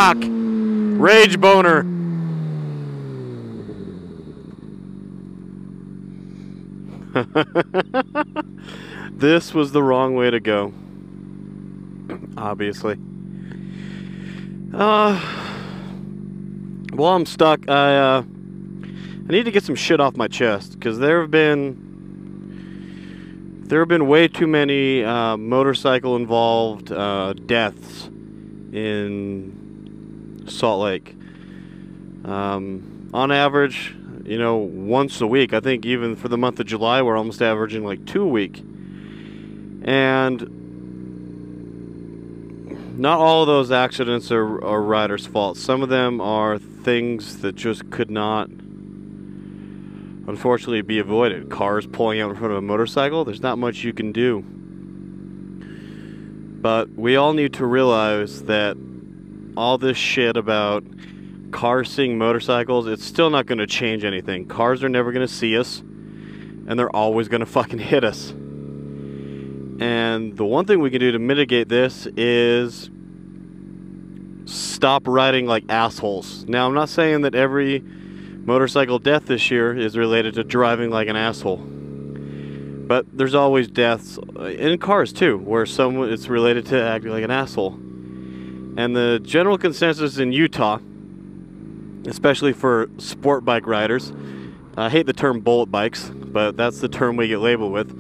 Fuck! Rage boner! This was the wrong way to go. Obviously. While I'm stuck, I need to get some shit off my chest, because there have been way too many motorcycle involved deaths in Salt Lake. On average, you know, once a week. I think even for the month of July, we're almost averaging like 2 a week. And not all of those accidents are riders' fault. Some of them are things that just could not, unfortunately, be avoided. Cars pulling out in front of a motorcycle, there's not much you can do. But we all need to realize that all this shit about cars seeing motorcycles, it's still not going to change anything. Cars are never going to see us, and they're always going to fucking hit us. And the one thing we can do to mitigate this is stop riding like assholes. Now, I'm not saying that every motorcycle death this year is related to driving like an asshole, but there's always deaths in cars too, where it's related to acting like an asshole. And the general consensus in Utah, especially for sport bike riders, I hate the term bullet bikes, but that's the term we get labeled with,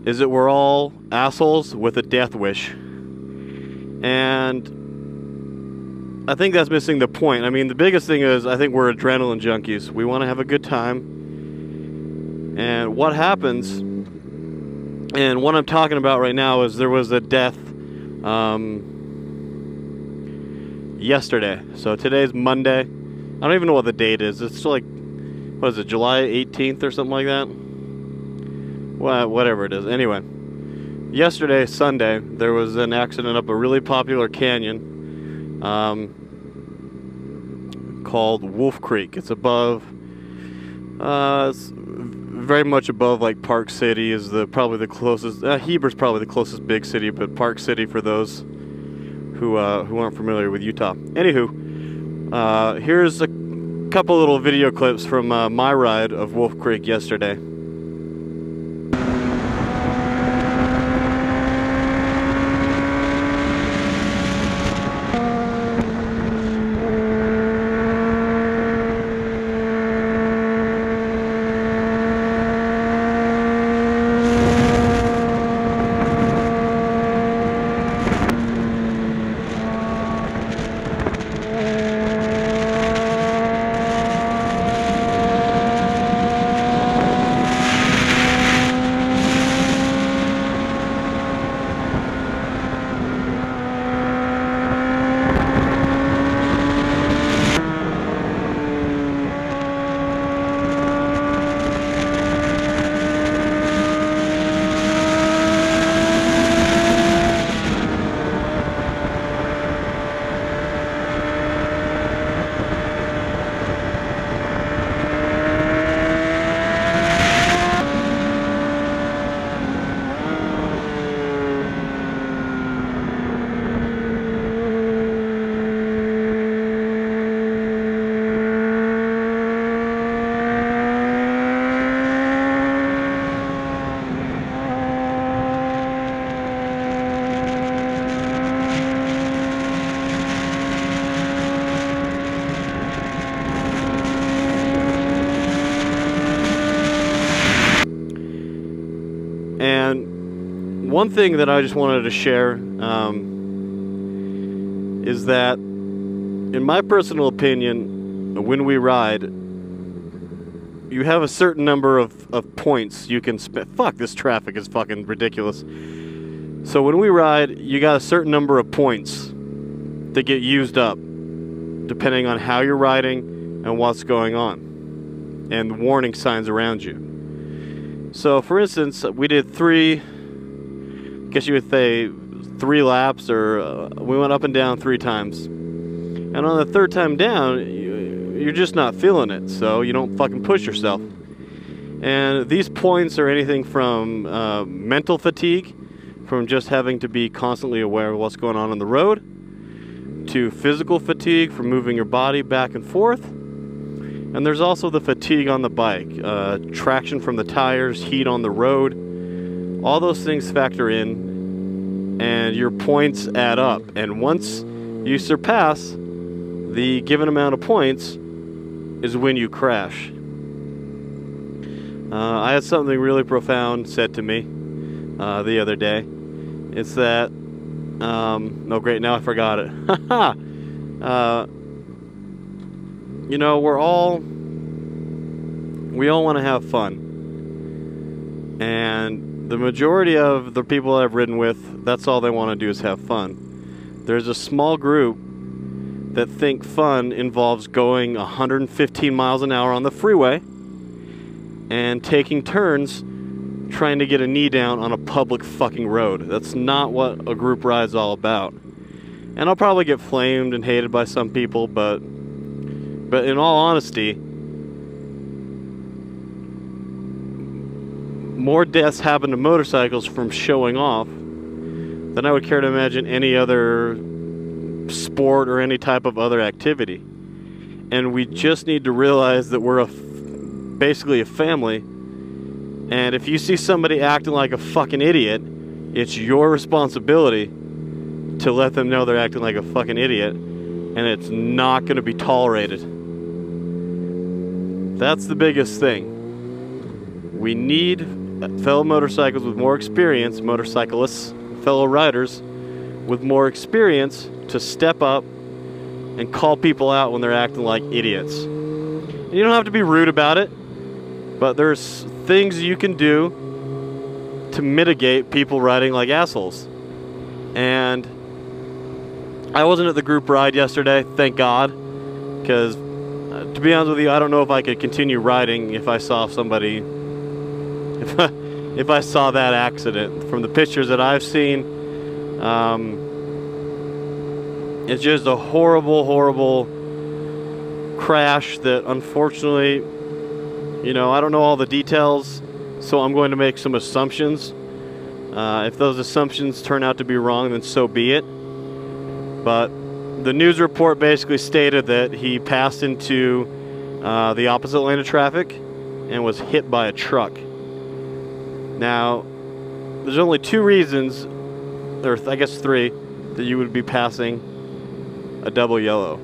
is that we're all assholes with a death wish. And I think that's missing the point. I mean, the biggest thing is, I think we're adrenaline junkies. We want to have a good time. And what happens, and what I'm talking about right now, is there was a death yesterday. So today's Monday. I don't even know what the date is. It's like, what is it, July 18th or something like that? Well, whatever it is. Anyway, yesterday, Sunday, there was an accident up a really popular canyon called Wolf Creek. It's above, it's very much above like Park City is probably the closest. Heber's probably the closest big city, but Park City for those who aren't familiar with Utah. Anywho, here's a couple little video clips from my ride of Wolf Creek yesterday. And one thing that I just wanted to share is that, in my personal opinion, when we ride, you have a certain number of points you can spend. Fuck, this traffic is fucking ridiculous. So when we ride, you got a certain number of points that get used up, depending on how you're riding and what's going on, and the warning signs around you. So, for instance, we did three laps, or we went up and down 3 times. And on the 3rd time down, you're just not feeling it, so you don't fucking push yourself. And these points are anything from mental fatigue, from just having to be constantly aware of what's going on the road, to physical fatigue from moving your body back and forth. And there's also the fatigue on the bike, traction from the tires, heat on the road. All those things factor in, and your points add up. And once you surpass the given amount of points is when you crash. I had something really profound said to me the other day. It's that, oh great, now I forgot it. You know, we all want to have fun. And the majority of the people I've ridden with, that's all they want to do is have fun. There's a small group that think fun involves going 115 miles an hour on the freeway and taking turns trying to get a knee down on a public fucking road. That's not what a group ride's all about. And I'll probably get flamed and hated by some people, but in all honesty, more deaths happen to motorcycles from showing off than I would care to imagine any other sport or any type of other activity. And we just need to realize that we're basically a family, and if you see somebody acting like a fucking idiot, it's your responsibility to let them know they're acting like a fucking idiot, and it's not going to be tolerated. That's the biggest thing. We need fellow motorcycles with more experience, motorcyclists, fellow riders with more experience to step up and call people out when they're acting like idiots. And you don't have to be rude about it, but there's things you can do to mitigate people riding like assholes. And I wasn't at the group ride yesterday, thank God, because to be honest with you, I don't know if I could continue riding if I saw somebody, if I saw that accident. From the pictures that I've seen, it's just a horrible, horrible crash that unfortunately, you know, I don't know all the details, so I'm going to make some assumptions. If those assumptions turn out to be wrong, then so be it. But the news report basically stated that he passed into the opposite lane of traffic and was hit by a truck. Now, there's only two reasons, or I guess three, that you would be passing a double yellow.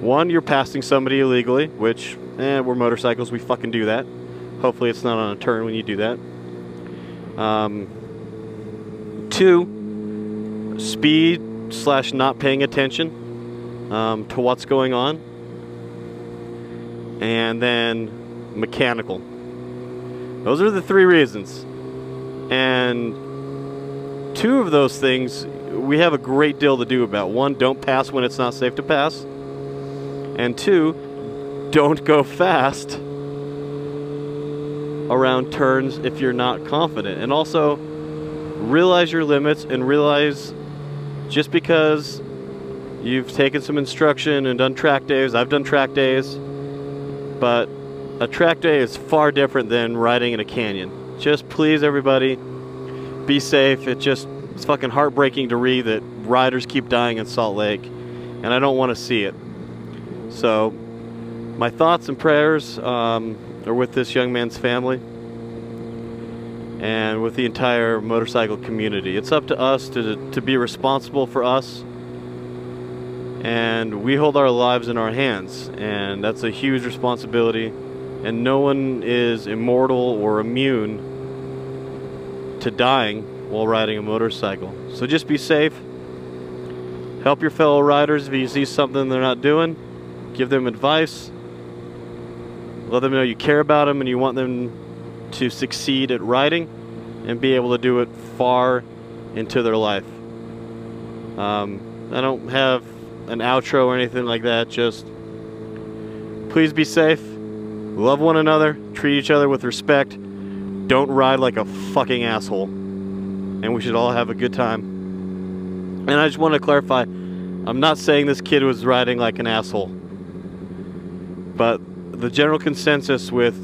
One, you're passing somebody illegally, which, we're motorcycles, we fucking do that. Hopefully it's not on a turn when you do that. Two, speed / not paying attention to what's going on. And then mechanical. Those are the three reasons. And two of those things we have a great deal to do about. One, don't pass when it's not safe to pass. And two, don't go fast around turns if you're not confident. And also, realize your limits and realize just because you've taken some instruction and done track days, I've done track days, but a track day is far different than riding in a canyon. Just please, everybody, be safe. It's fucking heartbreaking to read that riders keep dying in Salt Lake, and I don't want to see it. So, my thoughts and prayers are with this young man's family and with the entire motorcycle community. It's up to us to be responsible for us, and we hold our lives in our hands, and that's a huge responsibility, and no one is immortal or immune to dying while riding a motorcycle. So just be safe. Help your fellow riders if you see something they're not doing. Give them advice. Let them know you care about them and you want them to succeed at riding and be able to do it far into their life. I don't have an outro or anything like that. Just please be safe. Love one another. Treat each other with respect. Don't ride like a fucking asshole. And we should all have a good time. And I just want to clarify, I'm not saying this kid was riding like an asshole. But the general consensus with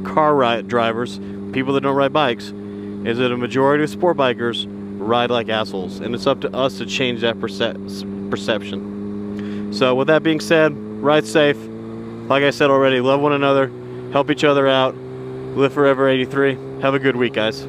car drivers, people that don't ride bikes, is that a majority of sport bikers ride like assholes, and it's up to us to change that perception. So with that being said, ride safe. Like I said already, love one another, help each other out, live forever 83. Have a good week, guys.